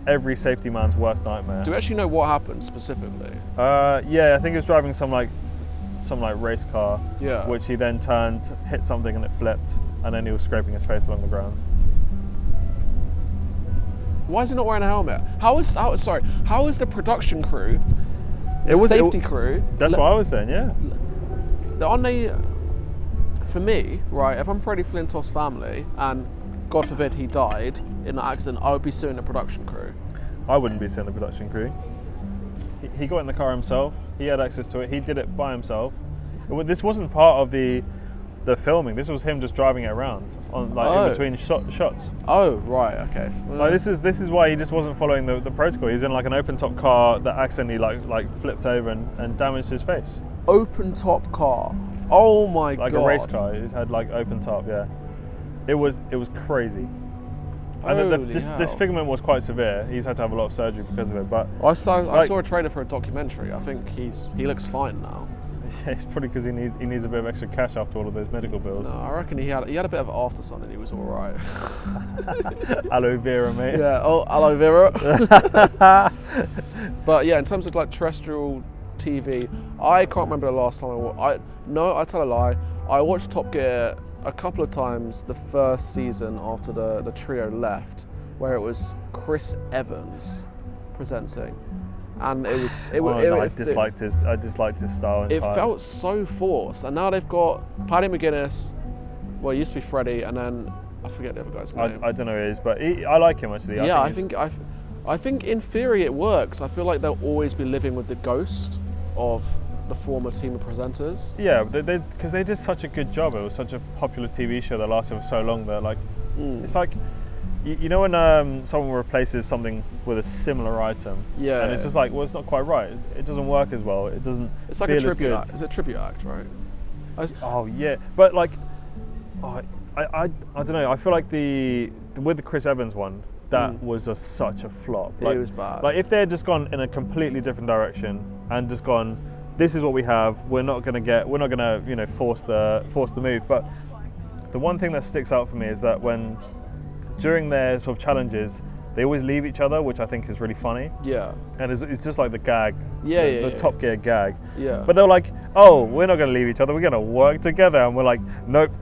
every safety man's worst nightmare. Do you actually know what happened specifically? Yeah, I think he was driving some race car. Yeah. Which he then turned, hit something, and it flipped, and then he was scraping his face along the ground. Why is he not wearing a helmet? How is the production crew? Safety crew. That's what I was saying. Yeah. For me, right, if I'm Freddie Flintoff's family and God forbid he died in that accident, I would be suing the production crew. I wouldn't be suing the production crew. He got in the car himself. He had access to it. He did it by himself. This wasn't part of the filming. This was him just driving it around on in between shots. Oh right, okay. Like this is why he just wasn't following the protocol. He was in like an open top car that accidentally like flipped over and damaged his face. Open top car. Oh my god. Like a race car. It had like open top. Yeah. It was crazy. And this disfigurement was quite severe. He's had to have a lot of surgery because of it. But I saw a trailer for a documentary. I think he looks fine now. Yeah, it's probably because he needs a bit of extra cash after all of those medical bills. No, I reckon he had a bit of after sun and he was all right. Aloe vera, mate. Yeah. Oh, aloe vera. But yeah, in terms of like terrestrial TV, I can't remember the last time I tell a lie. I watched Top Gear a couple of times the first season after the trio left, where it was Chris Evans presenting, and I disliked his style entirely. It felt so forced, and now they've got Paddy McGuinness. Well, he used to be Freddie, and then I forget the other guy's name. I don't know who he is, but I like him actually. I think in theory it works. I feel like they'll always be living with the ghost of the former team of presenters. Yeah, because they did such a good job. It was such a popular TV show that lasted for so long. That it's like, you know when someone replaces something with a similar item, and it's just like, well, it's not quite right. It doesn't work as well. It doesn't. It's like feel a tribute as good. act. It's a tribute act, right? Oh yeah, but like, I don't know. I feel like with the Chris Evans one, that was just such a flop. Like, it was bad. Like if they had just gone in a completely different direction and just gone, this is what we have. We're not gonna force the move. But the one thing that sticks out for me is that during their sort of challenges, they always leave each other, which I think is really funny. Yeah. And it's just like the gag, the Yeah, Top Gear gag. Yeah. But they're like, oh, we're not going to leave each other. We're going to work together. And we're like, nope,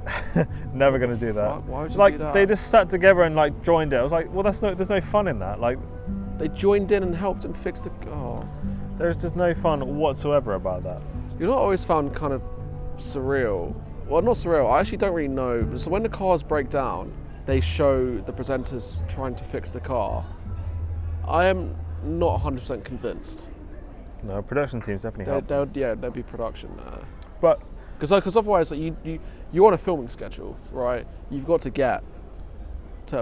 never going to do that. Why would you Like do that? they just sat together and like joined it. I was like, well, there's no fun in that. Like They joined in and helped him fix the. Oh. there's just no fun whatsoever about that. You know what I always found kind of surreal? Well, not surreal. I actually don't really know. So when the cars break down, they show the presenters trying to fix the car. I am not 100% convinced. No, production teams definitely help. There'd be production there. But Because otherwise, like, you're on a filming schedule, right? You've got to get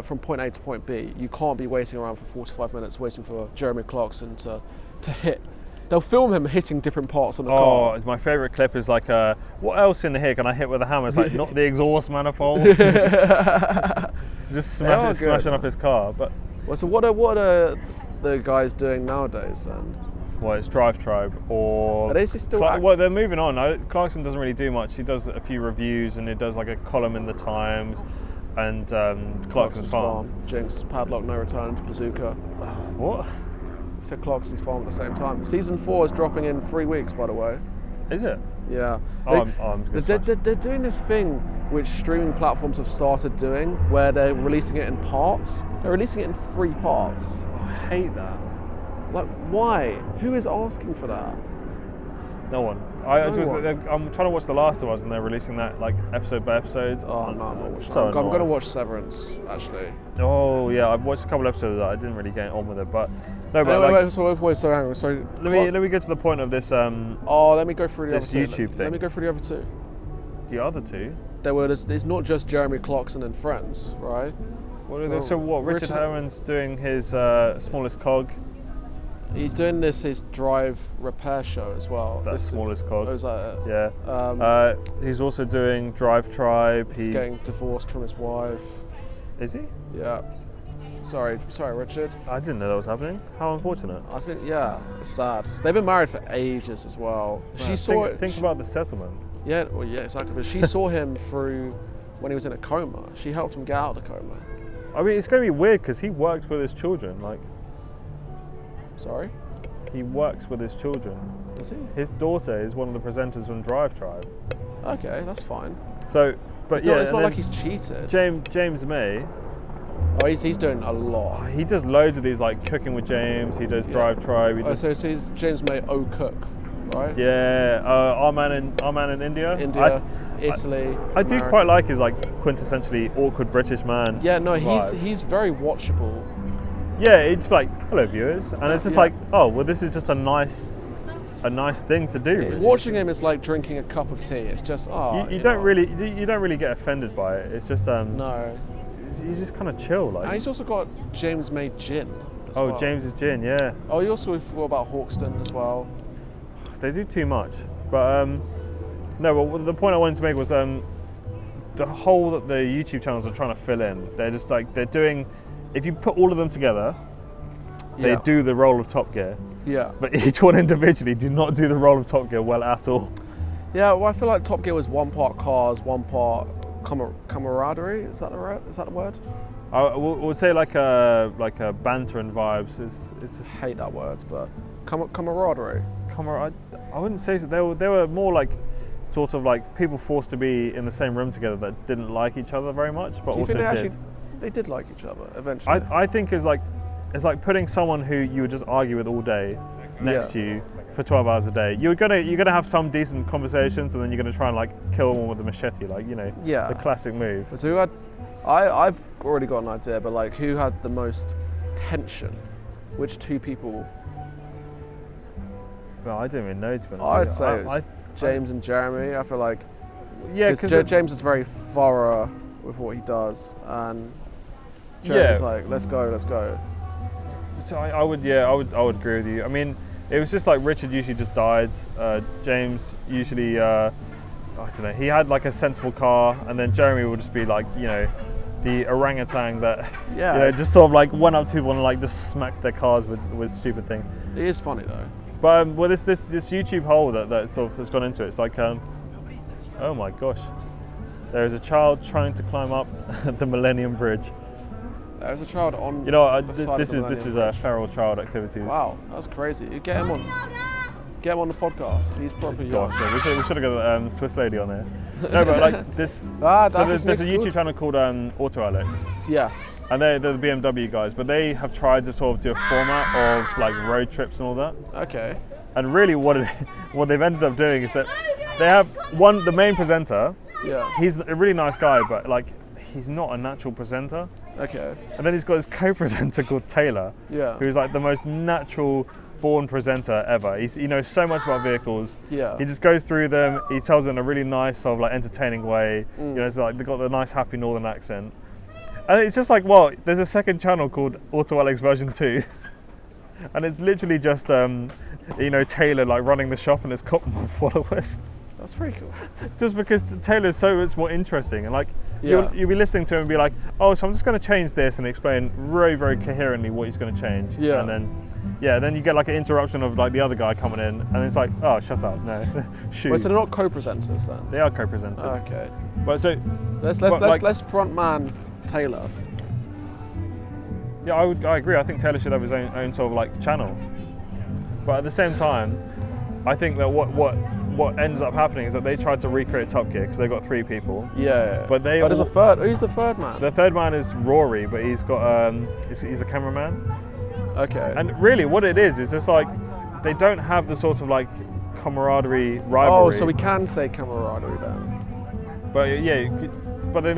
from point A to point B. You can't be waiting around for 45 minutes waiting for Jeremy Clarkson to hit. They'll film him hitting different parts on the car. My favourite clip is like, what else in here can I hit with a hammer? It's like, not the exhaust manifold. Just smashing up his car. But Well, so what are the guys doing nowadays then? well, it's Drive Tribe or. Are they still well, they're moving on. Clarkson doesn't really do much. He does a few reviews and he does like a column in the Times, and Clarkson's Farm. Jinx, Padlock, No Return, Bazooka. What? Said Clarkson's Farm at the same time. Season 4 is dropping in 3 weeks, by the way. Is it? Yeah. They're They're doing this thing which streaming platforms have started doing, where they're releasing it in parts. They're releasing it in 3 parts. I hate that. Like, why? Who is asking for that? No one. I'm trying to watch The Last of Us and they're releasing that like episode by episode. Oh no, I'm not watching. So I'm going to annoying. watch Severance actually. Oh yeah, I've watched a couple episodes of that. I didn't really get on with it, but no. But Anyway, like, so hang on. So let me get to the point of this. let me go through the this other two. YouTube thing. Let me go through the other two. The other two. It's not just Jeremy Clarkson and friends, right? So what? Richard Herman's doing his smallest cog. He's doing his drive repair show as well. That's smallest cog. Oh, is that it? Yeah. He's also doing Drive Tribe. He's getting divorced from his wife. Is he? Yeah. Sorry, Richard. I didn't know that was happening. How unfortunate. I think, yeah, it's sad. They've been married for ages as well. Think about the settlement. Yeah, well, yeah, exactly. But she saw him through when he was in a coma. She helped him get out of the coma. I mean, it's going to be weird because he worked with his children. Like, sorry? He works with his children. Does he? His daughter is one of the presenters from Drive Tribe. Okay, that's fine. So, but it's not like he's cheated. James May. Oh, he's doing a lot. He does loads of these, like Cooking with James. He does Drive Tribe. So he's James May Cook, right? Yeah, our man in India. Italy. I do quite like his like quintessentially awkward British man. Yeah, no, vibe. he's very watchable. Yeah, it's like, hello viewers, and it's just like, oh well, this is just a nice thing to do. Really. Watching him is like drinking a cup of tea. It's just you don't really get offended by it. It's just no. He's just kind of chill, like. And he's also got James May gin. Oh, James's gin, yeah. Oh, you also forgot about Hawkston as well. They do too much, but no. Well, the point I wanted to make was the hole that the YouTube channels are trying to fill in. They're just like they're doing. If you put all of them together, they do the role of Top Gear. Yeah. But each one individually do not do the role of Top Gear well at all. Yeah, well, I feel like Top Gear was one part cars, one part camaraderie. Is that the word? We'll say like a banter and vibes. It's just hate that word, but camaraderie. I wouldn't say so. They were more like sort of like people forced to be in the same room together that didn't like each other very much, but also did. They did like each other eventually. I think it's like putting someone who you would just argue with all day next to you for 12 hours a day. You're gonna have some decent conversations, and then you're gonna try and like kill one with a machete, like the classic move. So who had? I've already got an idea, but like who had the most tension? Which two people? Well, I don't even know, to be honest. I'd say it's James and Jeremy. I feel like because James is very thorough with what he does, and Jeremy's like, let's go. So I would agree with you. I mean, it was just like Richard usually just died. James usually, I don't know, he had like a sensible car, and then Jeremy would just be like, the orangutan that, just sort of like went up to people and like just smacked their cars with stupid things. It is funny though. But this YouTube hole that sort of has gone into it, it's like, oh my gosh, there is a child trying to climb up the Millennium Bridge. There's a child on. You know, the side this of the is Millennium feral child activities. Bridge. Wow, that's crazy. You get him on. Get him on the podcast. He's probably young. Gosh, yeah, we should have got Swiss lady on there. No, but like this. That's so there's a good. YouTube channel called Auto Alex, Yes. and they're the BMW guys, but they have tried to sort of do a format of like road trips and all that. Okay. And really, what they've ended up doing is that they have the main presenter. Yeah. He's a really nice guy, but like he's not a natural presenter. Okay. And then he's got his co-presenter called Taylor, Yeah. who's like the most natural born presenter ever. He knows so much about vehicles. Yeah. He just goes through them. He tells them in a really nice, sort of like entertaining way. You know, it's like they've got the nice, happy northern accent. And it's just like, well, there's a second channel called Auto Alex version 2, and it's literally just you know, Taylor like running the shop, and it's got more followers. That's pretty cool. Just because Taylor's so much more interesting, and like Yeah. you'll be listening to him and be like, oh, so I'm just going to change this, and explain very, very coherently what he's going to change. Yeah. And then you get like an interruption of like the other guy coming in, and it's like, oh, shut up, no, shoot. Wait, so they're not co-presenters then? They are co-presenters. Okay. But so Let's front man Taylor. yeah, I agree. I think Taylor should have his own sort of like channel. But at the same time, I think that what ends up happening is that they tried to recreate Top Gear because they got 3 people. Yeah. But there's a third. Who's the third man? The third man is Rory, but he's got he's the cameraman. Okay. And really, what it is just like they don't have the sort of like camaraderie, rivalry. Oh, so we can say camaraderie then. But yeah, but then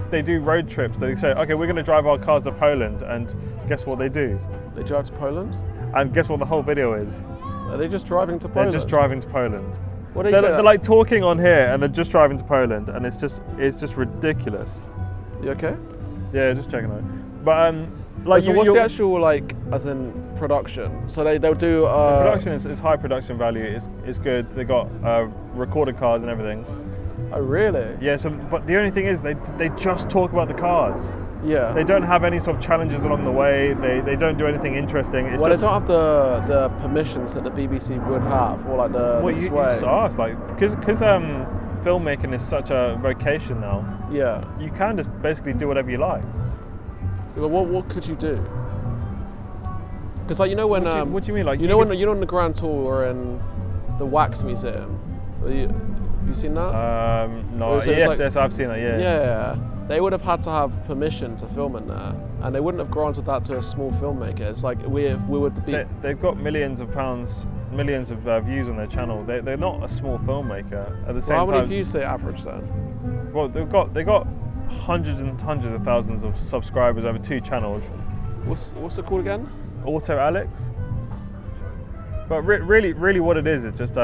they do road trips. They say, okay, we're going to drive our cars to Poland, and guess what they do? They drive to Poland? And guess what the whole video is? Are they just driving to Poland? They're just driving to Poland. What are They're like talking on here, and they're just driving to Poland, and it's just ridiculous. You okay? Yeah, just checking out. But like, so what's the actual like, as in production? So they'll do. The production is high production value. It's good. They got recorded cars and everything. Oh really? Yeah. So, but the only thing is they just talk about the cars. Yeah. They don't have any sort of challenges along the way. They don't do anything interesting. It's well, just, they don't have the permissions that the BBC would have, or like the well, you sway. just ask, like, because filmmaking is such a vocation now. Yeah. You can just basically do whatever you like. Well, what could you do? Because like when What do you mean? Like, you know when the Grand Tour or in the Wax Museum, have you seen that? No. So it's Yes, I've seen that. Yeah. Yeah. They would have had to have permission to film in there, and they wouldn't have granted that to a small filmmaker. It's like we would be. They've got millions of pounds, millions of views on their channel. They're not a small filmmaker. At the same How time, many views they average then? well, they got hundreds and hundreds of thousands of subscribers over 2 channels. What's it called again? Auto Alex. But really, what it is just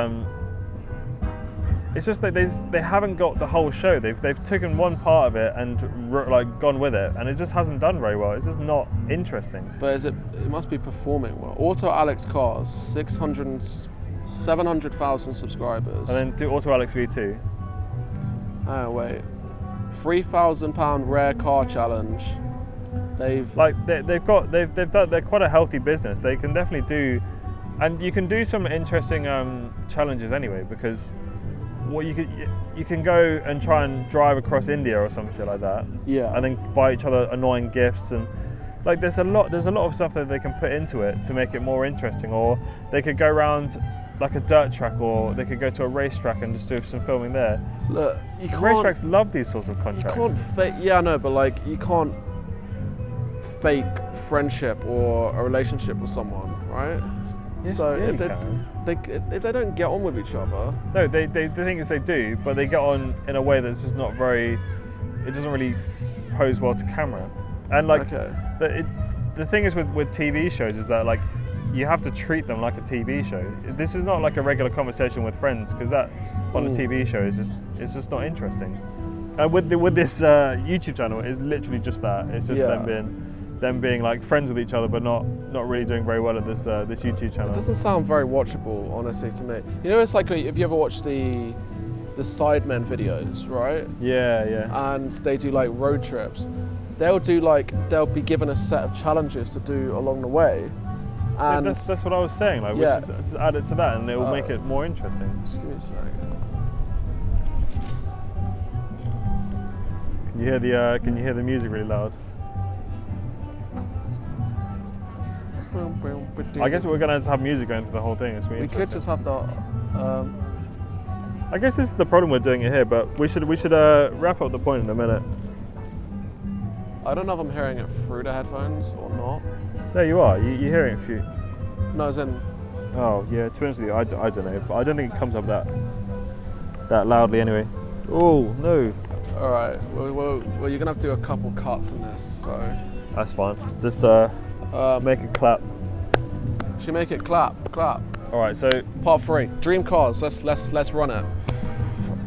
it's just that they haven't got the whole show. They've taken one part of it and like gone with it, and it just hasn't done very well. It's just not interesting. But it must be performing well. Auto Alex Cars, 700,000 subscribers. And then do Auto Alex V2. Oh wait, £3,000 rare car challenge. They're quite a healthy business. They can definitely do, and you can do some interesting challenges anyway, because what you can go and try and drive across India or some shit like that. Yeah. And then buy each other annoying gifts, and like there's a lot of stuff that they can put into it to make it more interesting. Or they could go around like a dirt track, or they could go to a racetrack and just do some filming there. Look, you can't. Racetracks love these sorts of contracts. You can't fake. Yeah, I know, but like you can't fake friendship or a relationship with someone, right? Yes, So yeah, if they don't get on with each other, no, the thing is they do, but they get on in a way that's just not very. It doesn't really pose well to camera, and like okay. the thing is with TV shows is that like you have to treat them like a TV show. This is not like a regular conversation with friends, because that on a TV show is just not interesting. And with this YouTube channel, it's literally just that. It's just them being like friends with each other, but not really doing very well at this YouTube channel. It doesn't sound very watchable, honestly, to me. You know, it's like if you ever watch the Sidemen videos, right? Yeah. And they do like road trips. They'll be given a set of challenges to do along the way. And that's what I was saying. Like, we should just add it to that, and it will make it more interesting. Just give me a second. Can you hear the music really loud? I guess we're gonna just have music going through the whole thing. It's We could just have the. I guess this is the problem with doing it here, but we should wrap up the point in a minute. I don't know if I'm hearing it through the headphones or not. There you are. You're hearing it through. No, as in. Oh yeah. To be honest with you, I don't know, but I don't think it comes up that loudly anyway. Oh no. All right. Well, you're gonna have to do a couple cuts in this, so. That's fine. Just make it clap. Should we make it clap? All right. So Part 3. Dream cars. Let's run it.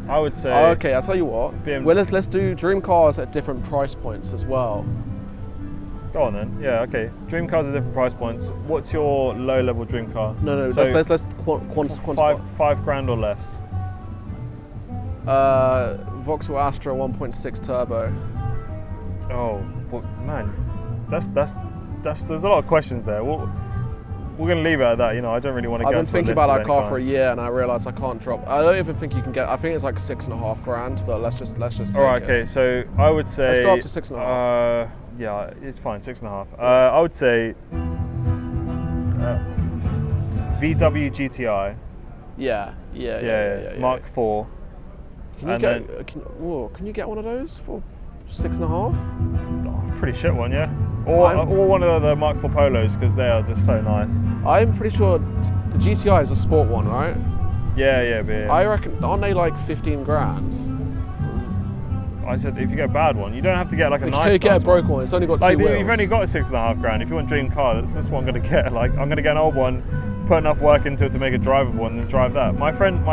I would say. Oh, okay. I'll tell you what. BMW. Well, let's do dream cars at different price points as well. Go on then. Yeah. Okay. Dream cars at different price points. What's your low-level dream car? No. So let's quantify. $5,000 or less. Vauxhall Astra 1.6 turbo. Oh, well, man, that's there's a lot of questions there. We're gonna leave it at that. You know, I don't really want to. I've been thinking about that car for a year, and I realised I can't drop. I don't even think you can get. I think it's like $6,500, but let's just take All right, it. okay. So I would say. Let's go up to 6.5. Yeah, it's fine. 6.5. I would say. VW GTI. Yeah. Mark IV. Can you get one of those for 6.5? Oh, pretty shit one, yeah. Or one of the Mark IV Polos, because they are just so nice. I'm pretty sure the GTI is a sport one, right? Yeah. I reckon, aren't they like 15 grand? I said if you get a bad one, you don't have to get like a You get a broke one. It's only got like, two wheels. You've only got $6.5 if you want dream car. That's what I'm gonna get. Like I'm gonna get an old one, put enough work into it to make it drivable, and then drive that. My friend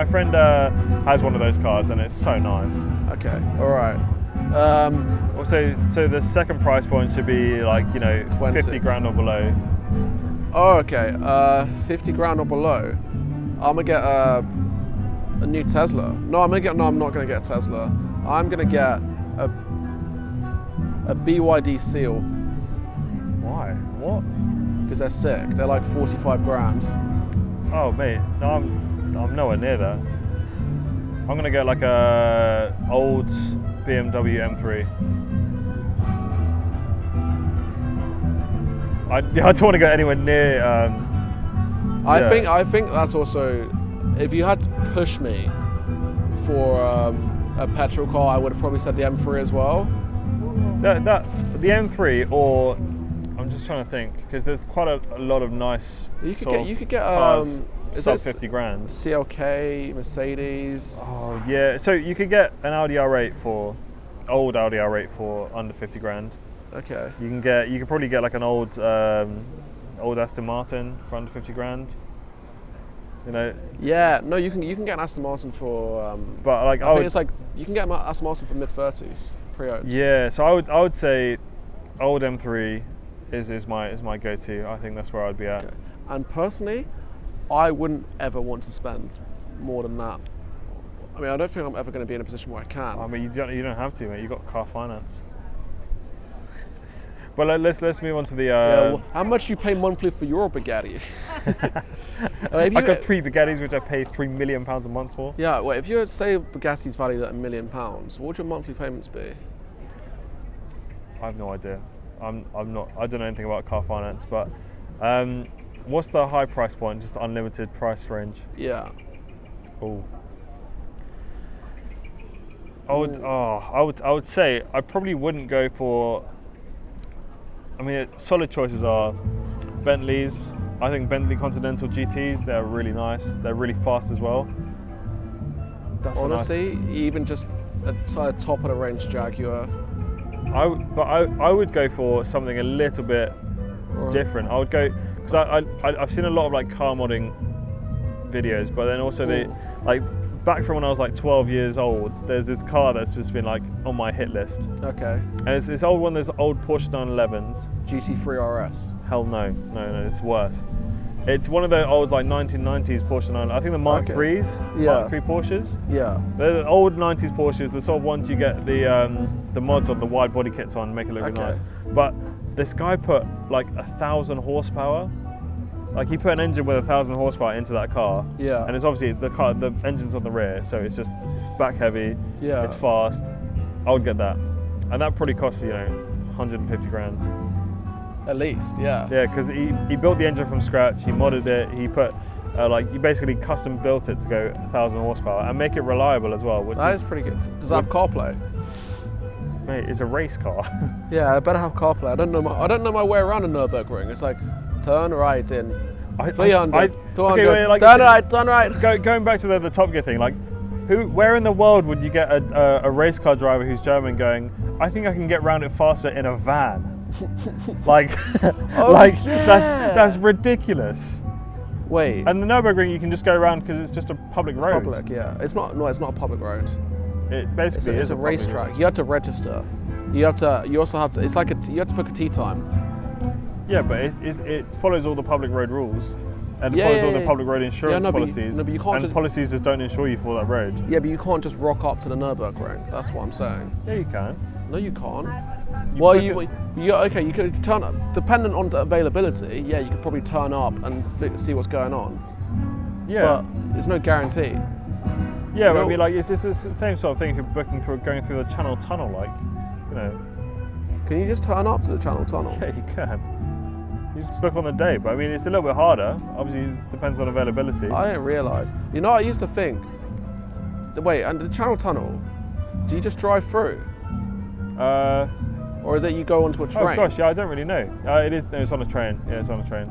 has one of those cars, and it's so nice. Okay, all right. So the second price point should be like 20. 50 grand or below. Oh, okay. 50 grand or below. I'm gonna get a new Tesla. No, I'm not gonna get a Tesla. I'm gonna get a BYD Seal. Why? What? Because they're sick. They're like 45 grand. Oh mate, no, I'm nowhere near that. I'm gonna get like a old BMW M3. I don't want to go anywhere near. I think that's also, if you had to push me for a petrol car, I would have probably said the M3 as well. The M3, or I'm just trying to think because there's quite a lot of nice. You could get cars is sub it 50 grand. CLK, Mercedes. Oh yeah, so you could get an old Audi R8 for under 50 grand. Okay. You could probably get like an old Aston Martin for under 50 grand. You know. Yeah, no, you can get an Aston Martin for. But like I think it's like you can get an Aston Martin for mid-30s pre-owned. Yeah, so I would say old M3 is my go-to. I think that's where I'd be at. Okay. And personally, I wouldn't ever want to spend more than that. I mean, I don't think I'm ever going to be in a position where I can. I mean, you don't have to, mate. You got car finance. But let's move on to the. How much do you pay monthly for your Bugatti? I've got 3 Bugattis which I pay £3 million a month for. Yeah, well, if you say Bugatti's valued at £1 million, what would your monthly payments be? I have no idea. I'm not. I don't know anything about car finance, but what's the high price point? Just unlimited price range. Yeah. Oh. I would say I probably wouldn't go for. I mean, solid choices are Bentleys. I think Bentley Continental GTs, they're really nice. They're really fast as well. Honestly, even just a top of the range Jaguar. I would go for something a little bit different. I would go because I've seen a lot of like car modding videos, but then also they like back from when I was like 12 years old. There's this car that's just been like on my hit list. Okay. And it's this old one. There's old Porsche 911s. GT3 RS. Hell no, it's worse. It's one of the old like 1990s Porsche 9. I think the Mark III's, Mark III Porsches. Yeah. They're the old 90s Porsches. The sort of ones you get the mods on, the wide body kits on, make it look really nice. But this guy put like 1,000 horsepower. Like he put an engine with 1,000 horsepower into that car. Yeah. And it's obviously the engine's on the rear, so it's back heavy. Yeah. It's fast. I would get that, and that probably costs 150 grand. At least, yeah. Yeah, because he built the engine from scratch. He modded it. He put he basically custom built it to go 1,000 horsepower and make it reliable as well. Which That is pretty good. Does it have CarPlay? Mate, it's a race car. Yeah, I better have CarPlay. I don't know my way around a Nürburgring. It's like turn right in 300, 200, okay, wait, like, turn right. Going back to the Top Gear thing, like, where in the world would you get a race car driver who's German going, I think I can get around it faster in a van? Like, that's ridiculous. Wait. And the Nürburgring, you can just go around because it's just a public road. Public, yeah. It's not a public road. It basically It's a racetrack. You have to register. You also have to. It's like you have to book a tee time. Yeah, but it follows all the public road rules, and it follows all the public road insurance policies. But you can't policies that don't insure you for that road. Yeah, but you can't just rock up to the Nürburgring. That's what I'm saying. Yeah, you can. No, you can't. You could turn up, dependent on the availability. Yeah, you could probably turn up and see what's going on. Yeah, but there's no guarantee. Yeah, but I mean, like it's the same sort of thing if you're going through the Channel Tunnel, like, you know. Can you just turn up to the Channel Tunnel? Yeah, you can. You just book on the day, but I mean, it's a little bit harder. Obviously, it depends on availability. I didn't realise. You know, I used to think. Wait, and the Channel Tunnel, do you just drive through? Or is it you go onto a train? Oh gosh, yeah, I don't really know. It is. No, it's on a train. Yeah, it's on a train.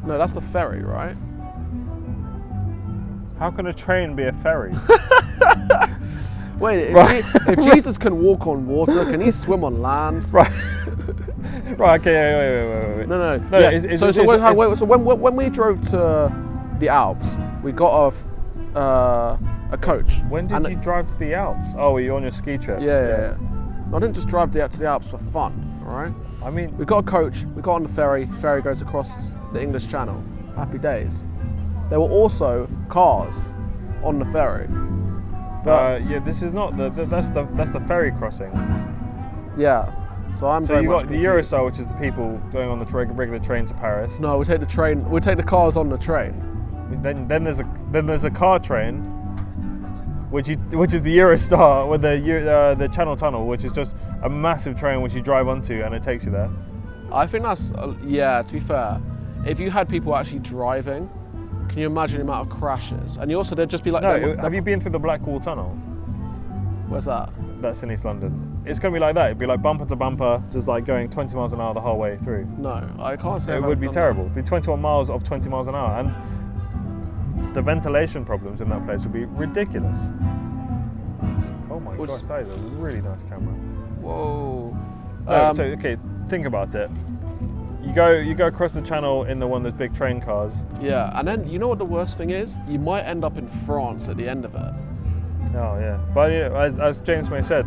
No, that's the ferry, right? How can a train be a ferry? Wait, if Jesus can walk on water, can he swim on land? Right. Right. Okay. Wait. No. Yeah. So when we drove to the Alps, we got a coach. When did you drive to the Alps? Oh, were you on your ski trips? Yeah. I didn't just drive to the Alps for fun, all right? I mean, we got a coach. We got on the ferry. Ferry goes across the English Channel. Happy days. There were also cars on the ferry. But yeah, this is not that's the ferry crossing. Yeah. So you got the Eurostar, which is the people going on the regular train to Paris. No, we take the train. We take the cars on the train. Then there's a car train, which is the Eurostar with the Channel Tunnel, which is just a massive train which you drive onto and it takes you there. I think that's To be fair, if you had people actually driving, can you imagine the amount of crashes? And you also there'd just be like. No, have you been through the Blackwall Tunnel? Where's that? That's in East London. It's going to be like that. It'd be like bumper to bumper, just like going 20 miles an hour the whole way through. No, I can't say. It would be terrible. It'd be 21 miles of 20 miles an hour, and the ventilation problems in that place would be ridiculous. Oh my gosh, that is a really nice camera. Whoa. So okay, think about it. You go across the channel in the one of those big train cars. Yeah, and then you know what the worst thing is? You might end up in France at the end of it. Oh yeah, but as James May said,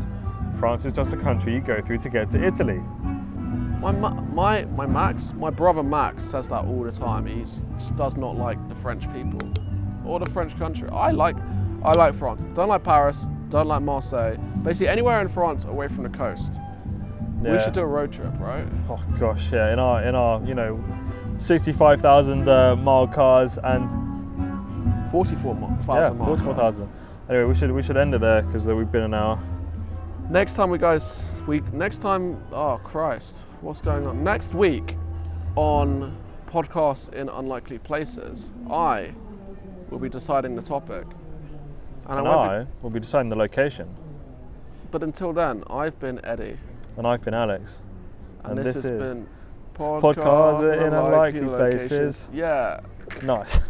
France is just a country you go through to get to Italy. My brother Max says that all the time. He just does not like the French people or the French country. I like France. Don't like Paris. Don't like Marseille. Basically anywhere in France away from the coast. Yeah. We should do a road trip, right? Oh gosh, yeah. In our 65,000 mile cars and 44,000 miles. 44,000. Anyway, we should end it there because we've been an hour. Next time, oh Christ, what's going on? Next week on Podcasts in Unlikely Places, I will be deciding the topic. And I will be deciding the location. But until then, I've been Eddie. And I've been Alex. And this has been Podcasts in Unlikely Places. Yeah. Nice.